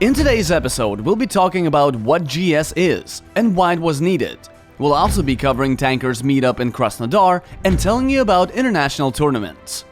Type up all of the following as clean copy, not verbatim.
In today's episode, we'll be talking about what GS is and why it was needed. We'll also be covering Tankers meetup in Krasnodar and telling you about international tournaments.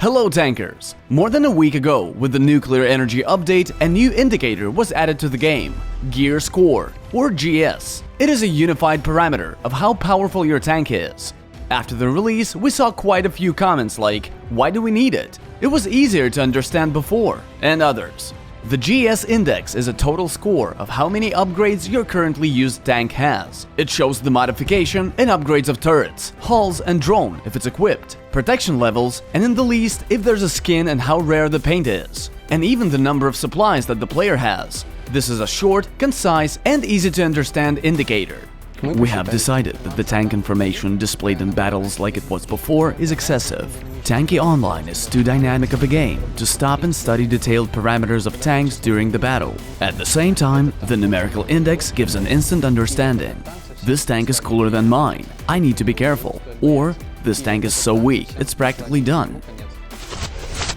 Hello Tankers! More than a week ago, with the nuclear energy update, a new indicator was added to the game, Gear Score, or GS. It is a unified parameter of how powerful your tank is. After the release, we saw quite a few comments like, why do we need it? It was easier to understand before, and others. The GS index is a total score of how many upgrades your currently used tank has. It shows the modification and upgrades of turrets, hulls and drone if it's equipped, protection levels, and in the least if there's a skin and how rare the paint is, and even the number of supplies that the player has. This is a short, concise, and easy to understand indicator. We have decided that the tank information displayed in battles like it was before is excessive. Tanki Online is too dynamic of a game to stop and study detailed parameters of tanks during the battle. At the same time, the numerical index gives an instant understanding. This tank is cooler than mine, I need to be careful. Or, this tank is so weak, it's practically done.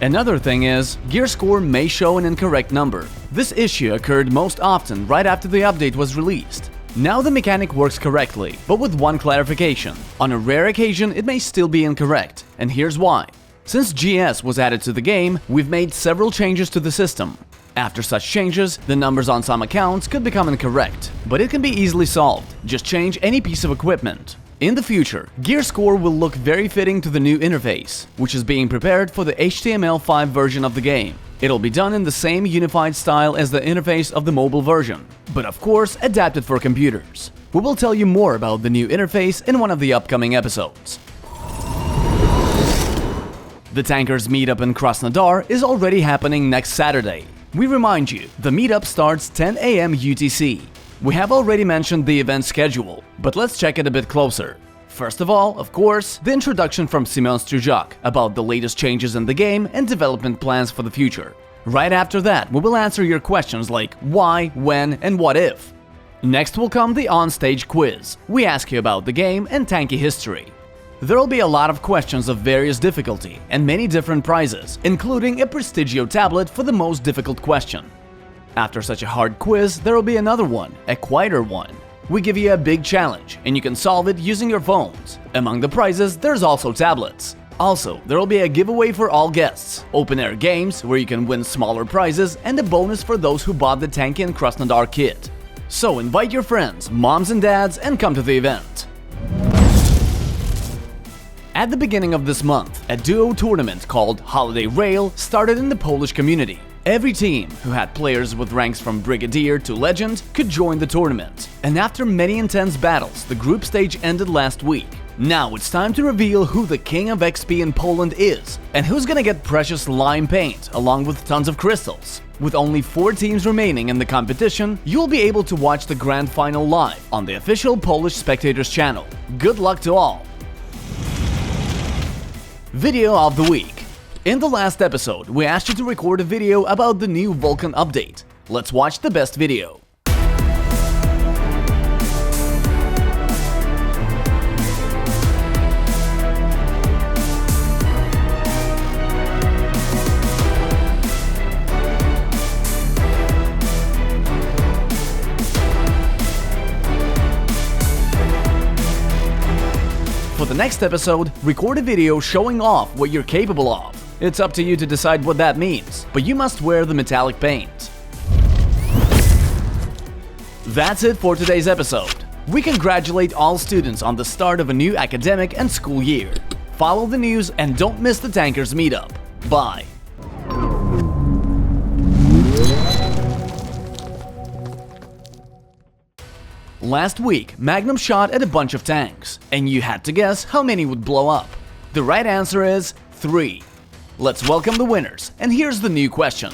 Another thing is, gear score may show an incorrect number. This issue occurred most often right after the update was released. Now the mechanic works correctly, but with one clarification. On a rare occasion, it may still be incorrect, and here's why. Since GS was added to the game, we've made several changes to the system. After such changes, the numbers on some accounts could become incorrect, but it can be easily solved. Just change any piece of equipment. In the future, gear score will look very fitting to the new interface, which is being prepared for the HTML5 version of the game. It'll be done in the same unified style as the interface of the mobile version, but of course adapted for computers. We will tell you more about the new interface in one of the upcoming episodes. The Tankers meetup in Krasnodar is already happening next Saturday. We remind you, the meetup starts 10 AM UTC. We have already mentioned the event schedule, but let's check it a bit closer. First of all, of course, the introduction from Semyon Strujak about the latest changes in the game and development plans for the future. Right after that, we will answer your questions like why, when, and what if. Next will come the on-stage quiz. We ask you about the game and Tanki history. There will be a lot of questions of various difficulty and many different prizes, including a Prestigio tablet for the most difficult question. After such a hard quiz, there will be another one, a quieter one. We give you a big challenge, and you can solve it using your phones. Among the prizes, there's also tablets. Also, there will be a giveaway for all guests, open-air games where you can win smaller prizes, and a bonus for those who bought the Tanki and Krasnodar kit. So invite your friends, moms and dads, and come to the event. At the beginning of this month, a duo tournament called Holiday Rail started in the Polish community. Every team who had players with ranks from Brigadier to Legend could join the tournament. And after many intense battles, the group stage ended last week. Now it's time to reveal who the king of XP in Poland is, and who's gonna get precious lime paint along with tons of crystals. With only 4 teams remaining in the competition, you'll be able to watch the grand final live on the official Polish Spectators channel. Good luck to all! Video of the week. In the last episode, we asked you to record a video about the new Vulcan update. Let's watch the best video. For the next episode, record a video showing off what you're capable of. It's up to you to decide what that means, but you must wear the metallic paint. That's it for today's episode. We congratulate all students on the start of a new academic and school year. Follow the news and don't miss the Tankers meetup. Bye. Last week, Magnum shot at a bunch of tanks, and you had to guess how many would blow up. The right answer is 3. Let's welcome the winners, and here's the new question.